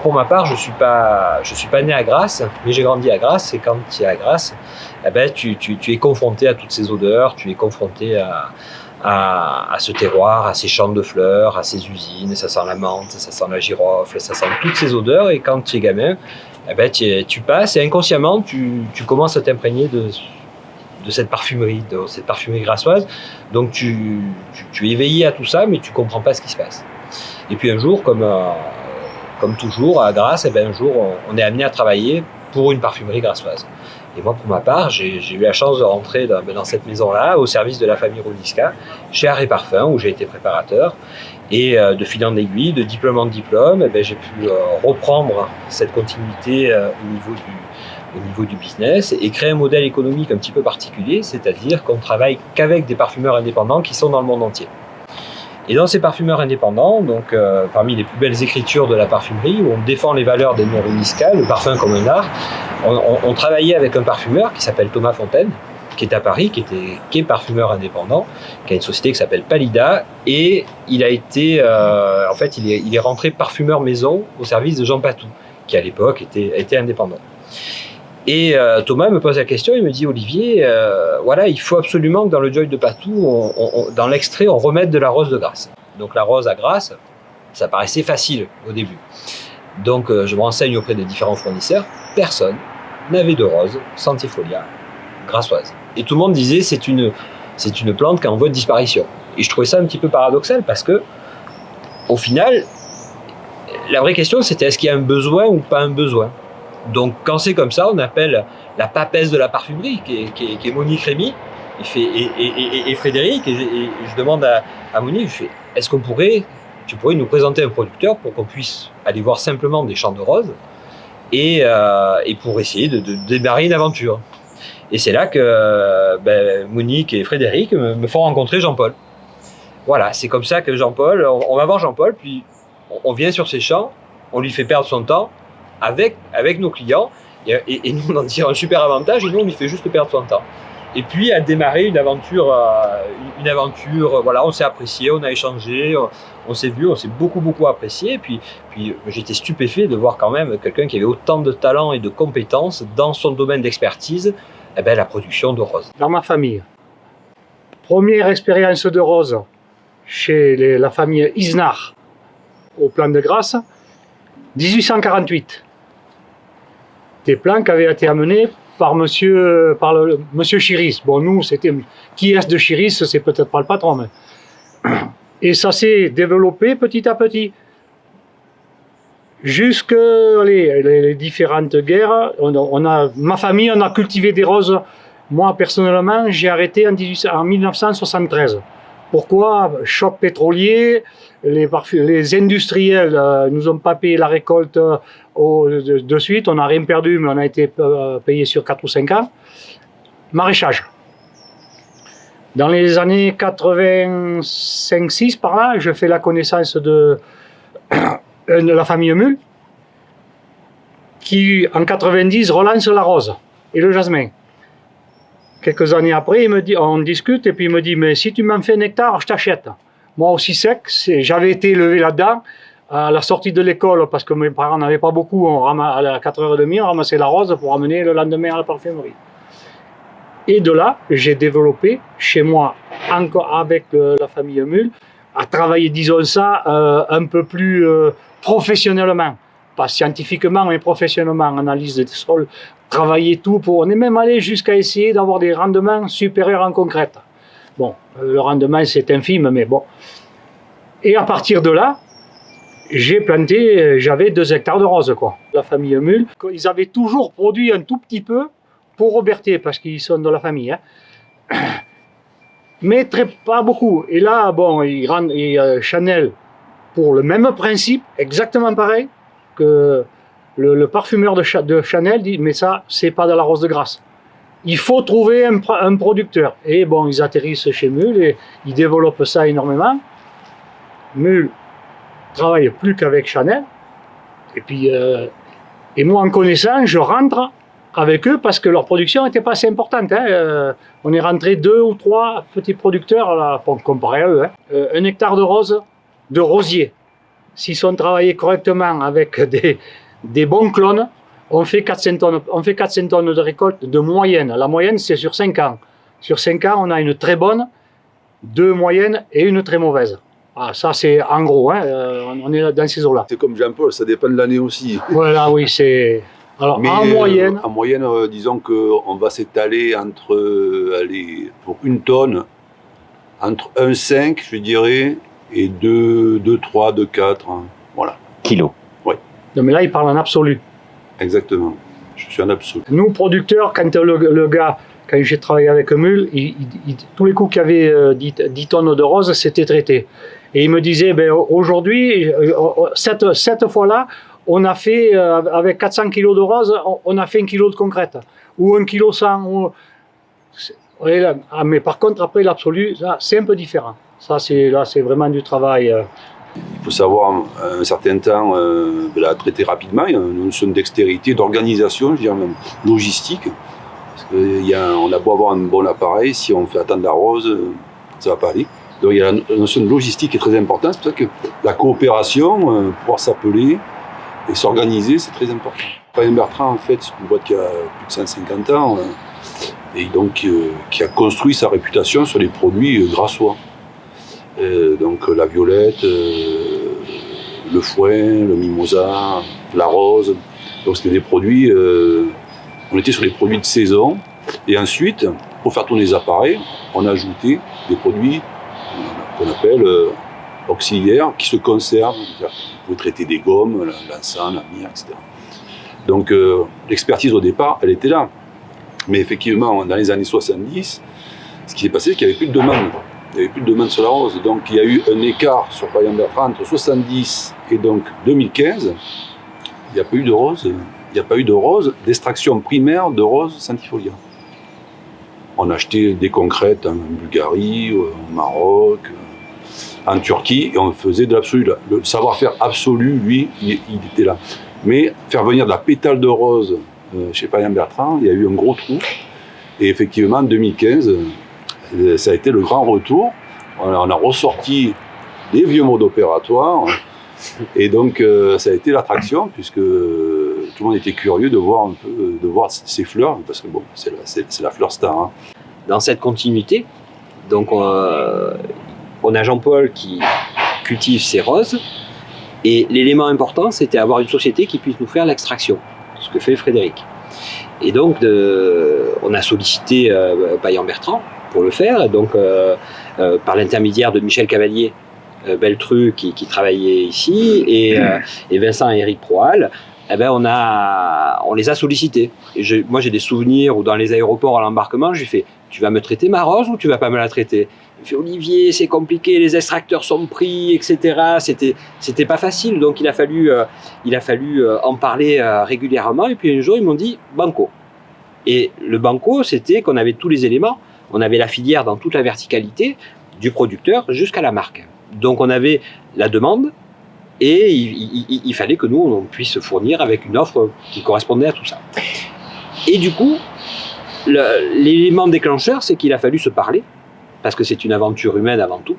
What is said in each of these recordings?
pour ma part, je suis pas né à Grasse, mais j'ai grandi à Grasse. Et quand tu es à Grasse, eh ben, tu es confronté à toutes ces odeurs, tu es confronté à ce terroir, à ces champs de fleurs, à ces usines. Ça sent la menthe, ça sent la girofle, ça sent toutes ces odeurs. Et quand tu es gamin, eh ben, tu passes et inconsciemment, tu commences à t'imprégner de cette parfumerie grassoise. Donc tu es éveillé à tout ça, mais tu comprends pas ce qui se passe. Et puis un jour, comme toujours à Grasse, un jour on est amené à travailler pour une parfumerie grassoise. Et moi, pour ma part, j'ai eu la chance de rentrer dans cette maison-là, au service de la famille Rodiska, chez Arrêt Parfum, où j'ai été préparateur. Et de fil en aiguille, de diplôme en diplôme, j'ai pu reprendre cette continuité au niveau du business et créer un modèle économique un petit peu particulier, c'est-à-dire qu'on travaille qu'avec des parfumeurs indépendants qui sont dans le monde entier. Et dans ces parfumeurs indépendants, donc parmi les plus belles écritures de la parfumerie, où on défend les valeurs d'Edmond Rodiska, le parfum comme un art, on travaillait avec un parfumeur qui s'appelle Thomas Fontaine, qui est à Paris, qui est parfumeur indépendant, qui a une société qui s'appelle Palida, et il a été, il est rentré parfumeur maison au service de Jean Patou, qui à l'époque était indépendant. Et Thomas me pose la question, il me dit: Olivier, voilà, il faut absolument que dans le Joy de Patou, dans l'extrait, on remette de la rose de Grasse. Donc la rose à Grasse, ça paraissait facile au début. Donc je me renseigne auprès des différents fournisseurs, personne n'avait de rose centifolia grassoise. Et tout le monde disait c'est une plante qui est en voie de disparition. Et je trouvais ça un petit peu paradoxal parce que, au final, la vraie question c'était est-ce qu'il y a un besoin ou pas un besoin. Donc quand c'est comme ça, on appelle la papesse de la parfumerie, qui est Monique Rémy, et Frédéric, et je demande à Monique, je fais, est-ce tu pourrais nous présenter un producteur pour qu'on puisse aller voir simplement des champs de roses et pour essayer de démarrer une aventure. Et c'est là que Monique et Frédéric me font rencontrer Jean-Paul. Voilà, c'est comme ça que Jean-Paul, on va voir Jean-Paul, puis on vient sur ses champs, on lui fait perdre son temps avec nos clients, et nous on en tire un super avantage, et nous on lui fait juste perdre son temps. Et puis a démarré une aventure, voilà, on s'est apprécié, on a échangé, on s'est vu, on s'est beaucoup apprécié, et puis j'étais stupéfait de voir quand même quelqu'un qui avait autant de talent et de compétences dans son domaine d'expertise, la production de roses. Dans ma famille, première expérience de roses chez la famille Isnard au Plan de Grasse, 1848. Des plans qui avaient été amenés par monsieur Chiris. Bon, nous, c'était qui est-ce de Chiris, c'est peut-être pas le patron. Mais... Et ça s'est développé petit à petit. Jusque les différentes guerres, ma famille, on a cultivé des roses. Moi, personnellement, j'ai arrêté en 1973. Pourquoi? Choc pétrolier, les industriels nous ont pas payé la récolte de suite, on n'a rien perdu, mais on a été payé sur 4 ou 5 ans. Maraîchage. Dans les années 85-6, par là, je fais la connaissance de la famille Mule, qui en 90 relance la rose et le jasmin. Quelques années après, on discute et puis il me dit, mais si tu m'en fais un hectare, je t'achète. Moi aussi sec, j'avais été élevé là-dedans, à la sortie de l'école, parce que mes parents n'avaient pas beaucoup, à 4h30, on ramassait la rose pour amener le lendemain à la parfumerie. Et de là, j'ai développé chez moi, encore avec la famille Mule, à travailler, disons ça, un peu plus professionnellement. Pas scientifiquement, mais professionnellement, analyse des sols, travailler tout on est même allé jusqu'à essayer d'avoir des rendements supérieurs en concrète. Bon, le rendement c'est infime, mais bon. Et à partir de là, j'avais 2 hectares de roses, quoi. La famille Mule, ils avaient toujours produit un tout petit peu pour Robertet, parce qu'ils sont de la famille, hein. Mais pas beaucoup. Et là, bon, Chanel, pour le même principe, exactement pareil, que le parfumeur de Chanel dit, mais ça, c'est pas de la rose de Grasse. Il faut trouver un producteur. Et bon, ils atterrissent chez Mule et ils développent ça énormément. Mule travaille plus qu'avec Chanel. Et puis, et moi, en connaissant, je rentre avec eux parce que leur production n'était pas assez importante. Hein. On est rentré 2 ou 3 petits producteurs là, pour comparer à eux. Hein. 1 hectare de roses, de rosiers. s'ils sont travaillés correctement avec des bons clones, on fait 400 tonnes de récolte de moyenne. La moyenne, c'est sur 5 ans. Sur 5 ans, on a une très bonne, 2 moyennes et une très mauvaise. Ah, ça, c'est en gros, hein, on est dans ces eaux-là. C'est comme Jean-Paul, ça dépend de l'année aussi. Voilà, oui, c'est... Alors, Mais en moyenne... En moyenne, disons qu'on va s'étaler entre, pour 1 tonne, entre 1,5, je dirais, et 2,3, 2,4, hein, voilà. Kilos. Oui. Non, mais là, il parle en absolu. Exactement. Je suis en absolu. Nous, producteurs, quand le gars, quand j'ai travaillé avec Mule, tous les coups qu'il y avait 10 tonnes de roses, c'était traité. Et il me disait, ben, aujourd'hui, cette fois-là, on a fait, avec 400 kilos de roses, on a fait 1 kilo de concrète. Ou 1 kilo 100. Mais par contre, après l'absolu, c'est un peu différent. Ça, c'est vraiment du travail. Il faut savoir, un certain temps, la traiter rapidement. Il y a une notion de dextérité, d'organisation, je dirais même logistique. Parce qu'on a beau avoir un bon appareil, si on fait attendre la rose, ça ne va pas aller. Donc il y a la notion de logistique qui est très importante. C'est pour ça que la coopération, pouvoir s'appeler et s'organiser, c'est très important. Payen Bertrand, en fait, c'est une boîte qui a plus de 150 ans et donc qui a construit sa réputation sur les produits grassois. Donc la violette, le foin, le mimosa, la rose. Donc c'était des produits, on était sur les produits de saison. Et ensuite, pour faire tourner les appareils, on a ajouté des produits qu'on appelle auxiliaires qui se conservent. Vous pouvez traiter des gommes, l'encens, la myrrhe, etc. Donc l'expertise au départ, elle était là. Mais effectivement, dans les années 70, ce qui s'est passé, c'est qu'il n'y avait plus de demande. Il n'y avait plus de demande sur la rose. Donc il y a eu un écart sur Payen Bertrand entre 70 et donc 2015. Il n'y a pas eu de rose. Il n'y a pas eu de rose, d'extraction primaire de rose centifolia. On achetait des concrètes en Bulgarie, au Maroc, en Turquie, et on faisait de l'absolu. Le savoir-faire absolu, lui, il était là. Mais faire venir de la pétale de rose chez Payen Bertrand, il y a eu un gros trou. Et effectivement, en 2015, ça a été le grand retour. On a ressorti des vieux modes opératoires. Et donc, ça a été l'attraction, puisque tout le monde était curieux de voir ces fleurs, parce que bon, c'est la fleur star. Hein. Dans cette continuité, donc on a Jean-Paul qui cultive ses roses, et l'élément important, c'était avoir une société qui puisse nous faire l'extraction, ce que fait Frédéric. Et donc, on a sollicité Payen Bertrand pour le faire, et donc par l'intermédiaire de Michel Cavalier, Beltru qui travaillait ici, et Vincent et Éric Proal, eh ben on les a sollicités. Et moi j'ai des souvenirs où dans les aéroports à l'embarquement, j'ai fait « Tu vas me traiter ma rose ou tu vas pas me la traiter ?» Il fait « Olivier, c'est compliqué, les extracteurs sont pris, etc. » C'était pas facile, donc il a fallu en parler régulièrement. Et puis un jour ils m'ont dit « Banco ». Et le banco, c'était qu'on avait tous les éléments. On avait la filière dans toute la verticalité, du producteur jusqu'à la marque. Donc on avait la demande et il fallait que nous on puisse fournir avec une offre qui correspondait à tout ça. Et du coup, l'élément déclencheur, c'est qu'il a fallu se parler, parce que c'est une aventure humaine avant tout.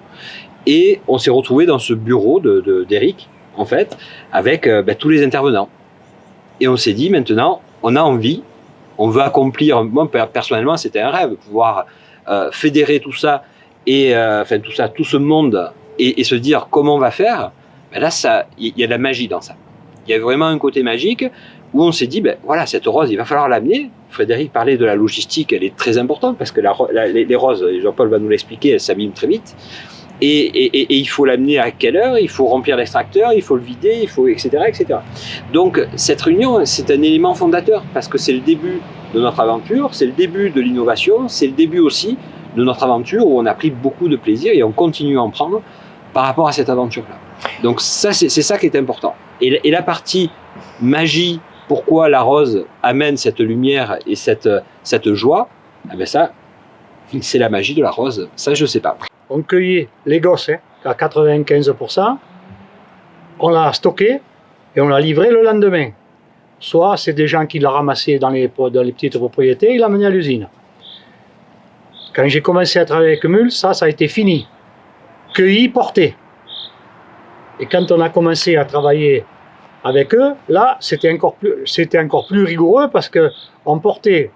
Et on s'est retrouvé dans ce bureau d'Éric, en fait, avec tous les intervenants. Et on s'est dit maintenant, on a envie, on veut accomplir, moi personnellement c'était un rêve, pouvoir fédérer tout ça, et tout ce monde, et se dire comment on va faire. Ben là, il y a de la magie dans ça. Il y a vraiment un côté magique où on s'est dit, ben voilà, cette rose, il va falloir l'amener. Frédéric parlait de la logistique, elle est très importante parce que les roses, Jean-Paul va nous l'expliquer, elles s'abîment très vite. Et il faut l'amener à quelle heure, il faut remplir l'extracteur, il faut le vider, il faut, etc., etc. Donc cette réunion, c'est un élément fondateur parce que c'est le début de notre aventure, c'est le début de l'innovation, c'est le début aussi de notre aventure où on a pris beaucoup de plaisir et on continue à en prendre par rapport à cette aventure-là. Donc ça, c'est ça qui est important. Et la partie magie, pourquoi la rose amène cette lumière et cette joie, eh bien ça, c'est la magie de la rose. Ça, je ne sais pas. On cueillait les gosses à 95%, on l'a stocké et on l'a livré le lendemain. Soit c'est des gens qui l'ont ramassé dans les petites propriétés et l'amené à l'usine. Quand j'ai commencé à travailler avec Mule, ça a été fini. Cueilli, porté. Et quand on a commencé à travailler avec eux, là, c'était encore plus rigoureux parce que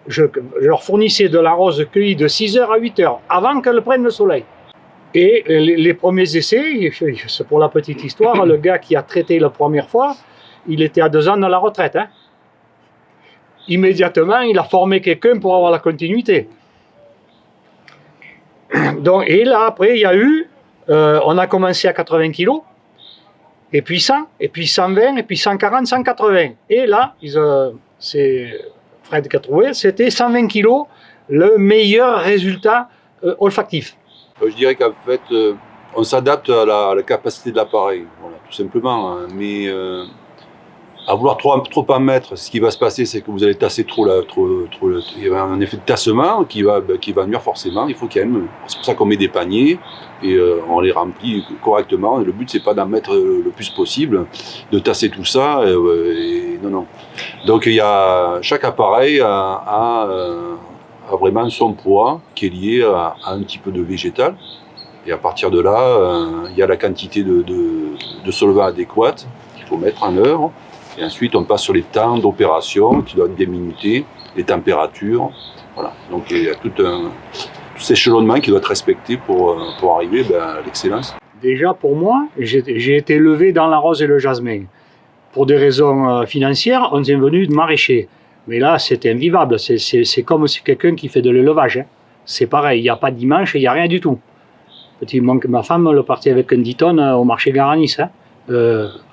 je leur fournissais de la rose cueillie de 6h à 8h avant qu'elle prenne le soleil. Et les premiers essais, c'est pour la petite histoire, le gars qui a traité la première fois, il était à 2 ans de la retraite. Hein. Immédiatement, il a formé quelqu'un pour avoir la continuité. Donc, et là, après, il y a eu, on a commencé à 80 kilos, et puis 100, et puis 120, et puis 140, 180. Et là, c'est Fred qui a trouvé, c'était 120 kilos, le meilleur résultat olfactif. Je dirais qu'en fait, on s'adapte à la capacité de l'appareil, voilà, tout simplement. Hein. Mais à vouloir trop en mettre, ce qui va se passer, c'est que vous allez tasser il y a un effet de tassement qui va nuire forcément. Il faut qu'il y ait c'est pour ça qu'on met des paniers et on les remplit correctement. Et le but, c'est pas d'en mettre le plus possible, de tasser tout ça. Non. Donc chaque appareil a vraiment son poids qui est lié à un petit peu de végétal. Et à partir de là, il y a la quantité de solvant adéquate qu'il faut mettre en œuvre. Et ensuite, on passe sur les temps d'opération qui doivent être bien minutés, les températures. Voilà. Donc il y a tout cet échelonnement qui doit être respecté pour arriver à l'excellence. Déjà, pour moi, j'ai été élevé dans la rose et le jasmin. Pour des raisons financières, on est venu de maraîcher. Mais là, c'est invivable. C'est comme si quelqu'un qui fait de l'élevage. Hein. C'est pareil, il n'y a pas de dimanche, il n'y a rien du tout. Ma femme, elle partait avec un 10 tonnes au marché Garanis, hein,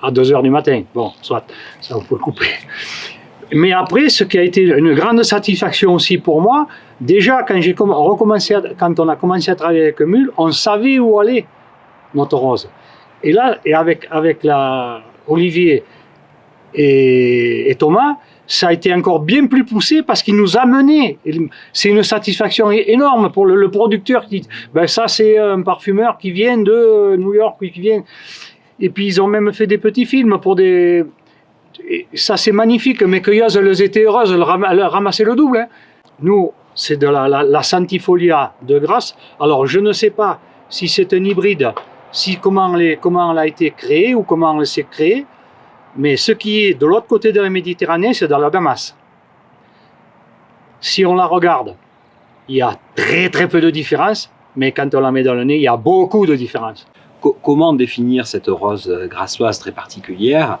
à 2h du matin. Bon, soit, ça vous pouvez couper. Mais après, ce qui a été une grande satisfaction aussi pour moi, déjà, quand on a commencé à travailler avec Mule, on savait où allait notre rose. Et là, avec Olivier et Thomas, ça a été encore bien plus poussé parce qu'ils nous amenaient. C'est une satisfaction énorme pour le producteur qui dit ça c'est un parfumeur qui vient de New York, qui vient. Et puis ils ont même fait des petits films pour des. Et ça c'est magnifique, mais cueilleuses elles étaient heureuses, elles ramassaient le double. Hein. Nous, c'est de la Santifolia de Grasse. Alors je ne sais pas si c'est un hybride, comment elle a été créée ou comment elle s'est créée. Mais ce qui est de l'autre côté de la Méditerranée, c'est dans la Damas. Si on la regarde, il y a très très peu de différence, mais quand on la met dans le nez, il y a beaucoup de différences. Comment définir cette rose grassoise très particulière ?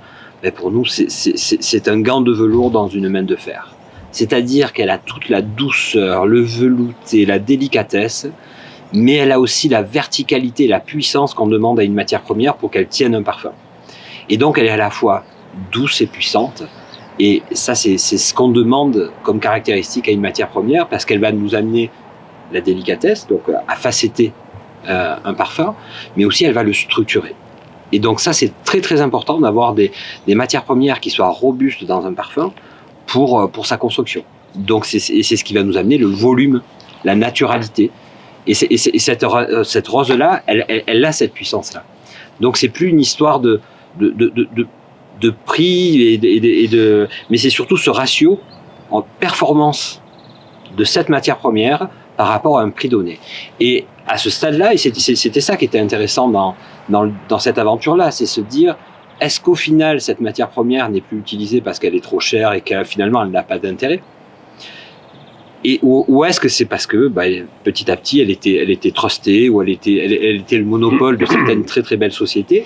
Pour nous, c'est un gant de velours dans une main de fer. C'est-à-dire qu'elle a toute la douceur, le velouté, la délicatesse, mais elle a aussi la verticalité, la puissance qu'on demande à une matière première pour qu'elle tienne un parfum. Et donc, elle est à la fois douce et puissante. Et ça, c'est ce qu'on demande comme caractéristique à une matière première, parce qu'elle va nous amener la délicatesse, donc à facetter un parfum, mais aussi elle va le structurer. Et donc ça, c'est très très important d'avoir des matières premières qui soient robustes dans un parfum pour sa construction. Donc c'est ce qui va nous amener le volume, la naturalité. Et cette rose-là, elle a cette puissance-là. Donc c'est plus une histoire de prix mais c'est surtout ce ratio en performance de cette matière première par rapport à un prix donné. Et à ce stade-là, et c'était ça qui était intéressant dans cette aventure-là, c'est se dire, est-ce qu'au final, cette matière première n'est plus utilisée parce qu'elle est trop chère et que finalement, elle n'a pas d'intérêt ? Ou est-ce que c'est parce que petit à petit elle était trustée, ou elle était le monopole de certaines très très belles sociétés,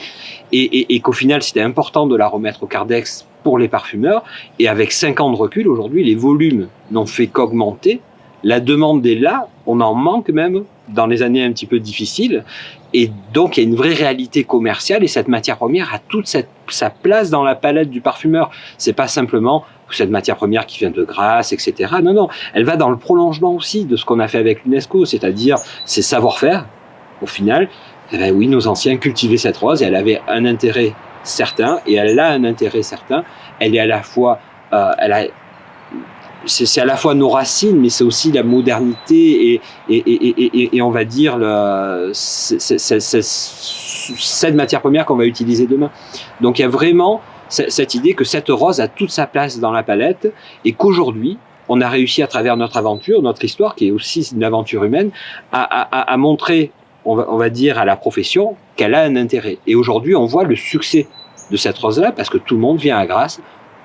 et qu'au final c'était important de la remettre au Cardex pour les parfumeurs, et avec 5 ans de recul aujourd'hui les volumes n'ont fait qu'augmenter, la demande est là, on en manque même dans les années un petit peu difficiles, et donc il y a une vraie réalité commerciale, et cette matière première a toute sa place dans la palette du parfumeur. C'est pas simplement cette matière première qui vient de Grasse, etc. Non, elle va dans le prolongement aussi de ce qu'on a fait avec l'UNESCO, c'est-à-dire ces savoir-faire. Au final, oui, nos anciens cultivaient cette rose et elle avait un intérêt certain, et elle a un intérêt certain. Elle est à la fois, c'est à la fois nos racines, mais c'est aussi la modernité et on va dire cette matière première qu'on va utiliser demain. Donc il y a vraiment cette idée que cette rose a toute sa place dans la palette, et qu'aujourd'hui, on a réussi à travers notre aventure, notre histoire, qui est aussi une aventure humaine, à montrer on va dire, à la profession qu'elle a un intérêt. Et aujourd'hui, on voit le succès de cette rose-là parce que tout le monde vient à Grasse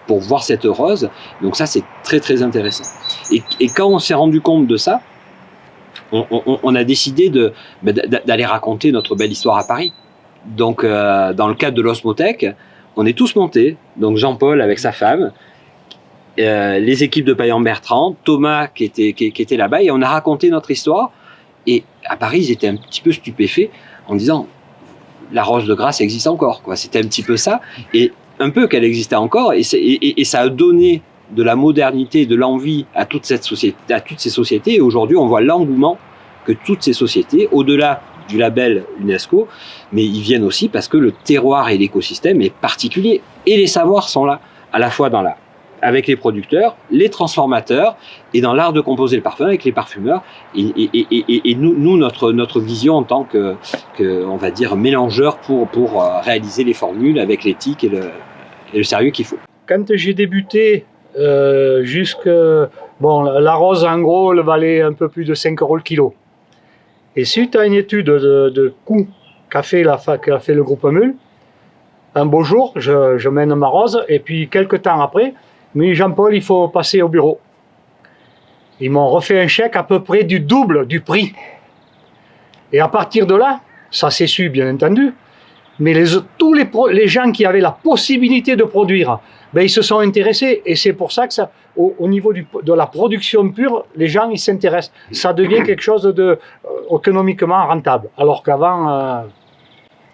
pour voir cette rose. Donc ça, c'est très, très intéressant. Et quand on s'est rendu compte de ça, on a décidé d'aller raconter notre belle histoire à Paris. Donc, dans le cadre de l'Osmothèque, on est tous montés. Donc, Jean-Paul avec sa femme, les équipes de Payan-Bertrand, Thomas qui était là-bas, et on a raconté notre histoire. Et à Paris, ils étaient un petit peu stupéfaits en disant la rose de Grasse existe encore, quoi. C'était un petit peu ça, et un peu qu'elle existait encore, et ça a donné de la modernité, de l'envie à toutes ces sociétés. Et aujourd'hui, on voit l'engouement que toutes ces sociétés, au-delà du label UNESCO, mais ils viennent aussi parce que le terroir et l'écosystème est particulier. Et les savoirs sont là, à la fois avec les producteurs, les transformateurs, et dans l'art de composer le parfum avec les parfumeurs. Et nous, notre vision en tant que on va dire, mélangeur pour réaliser les formules avec l'éthique et le sérieux qu'il faut. Quand j'ai débuté, la rose, en gros, elle valait un peu plus de 5 € le kilo. Et suite à une étude de coût qu'a fait le groupe Mul, un beau jour, je mène ma rose, et puis quelques temps après, mais Jean-Paul, il faut passer au bureau. Ils m'ont refait un chèque à peu près du double du prix. Et à partir de là, ça s'est su bien entendu, mais tous les gens qui avaient la possibilité de produire, ils se sont intéressés. Et c'est pour ça que au niveau de la production pure, les gens ils s'intéressent. Ça devient quelque chose de économiquement rentable, alors qu'avant,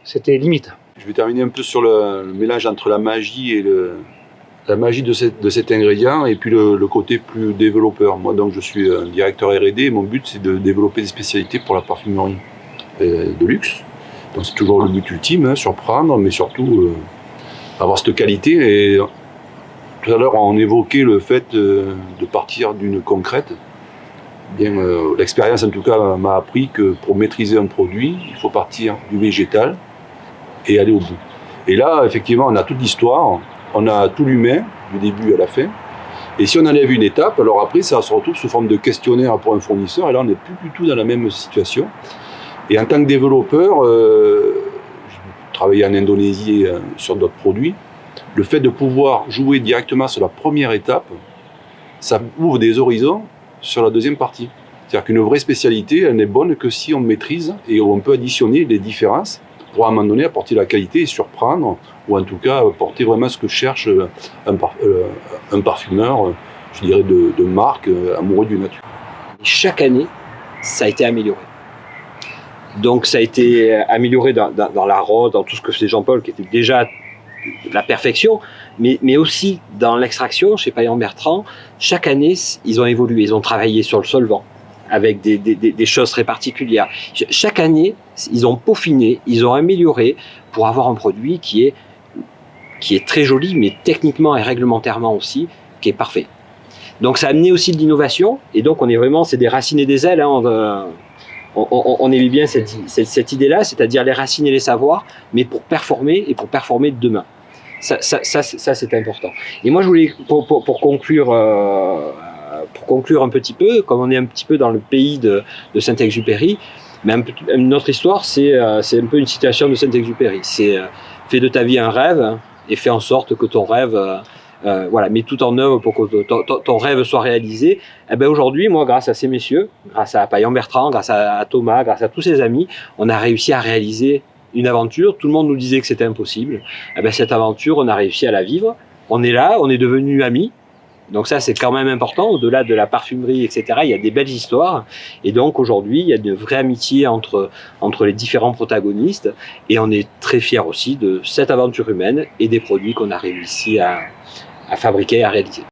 c'était limite. Je vais terminer un peu sur le mélange entre la magie et la magie de cet ingrédient et puis le côté plus développeur. Moi, donc, je suis un directeur R&D et mon but, c'est de développer des spécialités pour la parfumerie de luxe. Donc, c'est toujours le but ultime, surprendre, mais surtout avoir cette qualité. Et tout à l'heure, on évoquait le fait de partir d'une concrète. L'expérience, en tout cas, m'a appris que pour maîtriser un produit, il faut partir du végétal et aller au bout. Et là, effectivement, on a toute l'histoire. On a tout l'humain, du début à la fin. Et si on enlève une étape, alors après, ça se retrouve sous forme de questionnaire pour un fournisseur. Et là, on n'est plus du tout dans la même situation. Et en tant que développeur, je travaillais en Indonésie sur d'autres produits. Le fait de pouvoir jouer directement sur la première étape, ça ouvre des horizons sur la deuxième partie. C'est-à-dire qu'une vraie spécialité, elle n'est bonne que si on maîtrise et on peut additionner les différences pour à un moment donné apporter la qualité et surprendre, ou en tout cas apporter vraiment ce que cherche un parfumeur, je dirais de marque, amoureux du nature. Chaque année, ça a été amélioré. Donc ça a été amélioré dans la rose, dans tout ce que faisait Jean-Paul, qui était déjà la perfection, mais aussi dans l'extraction, chez Payan-Bertrand, chaque année, ils ont évolué, ils ont travaillé sur le solvant, avec des choses très particulières. Chaque année, ils ont peaufiné, ils ont amélioré pour avoir un produit qui est très joli, mais techniquement et réglementairement aussi, qui est parfait. Donc ça a amené aussi de l'innovation, et donc on est vraiment, c'est des racines et des ailes, on aimait bien cette idée-là, c'est-à-dire les racines et les savoirs, mais pour performer et pour performer demain. Ça c'est important. Et moi je voulais, pour conclure un petit peu, comme on est un petit peu dans le pays de Saint-Exupéry, mais notre histoire, c'est un peu une citation de Saint-Exupéry. C'est fais de ta vie un rêve et fais en sorte que ton rêve, mets tout en œuvre pour que ton rêve soit réalisé. Et ben aujourd'hui, moi, grâce à ces messieurs, grâce à Payan-Bertrand, grâce à Thomas, grâce à tous ses amis, on a réussi à réaliser une aventure. Tout le monde nous disait que c'était impossible. Et ben cette aventure, on a réussi à la vivre. On est là, on est devenus amis. Donc ça, c'est quand même important. Au-delà de la parfumerie, etc., il y a des belles histoires. Et donc aujourd'hui, il y a une vraie amitié entre les différents protagonistes. Et on est très fiers aussi de cette aventure humaine et des produits qu'on a réussi à fabriquer et à réaliser.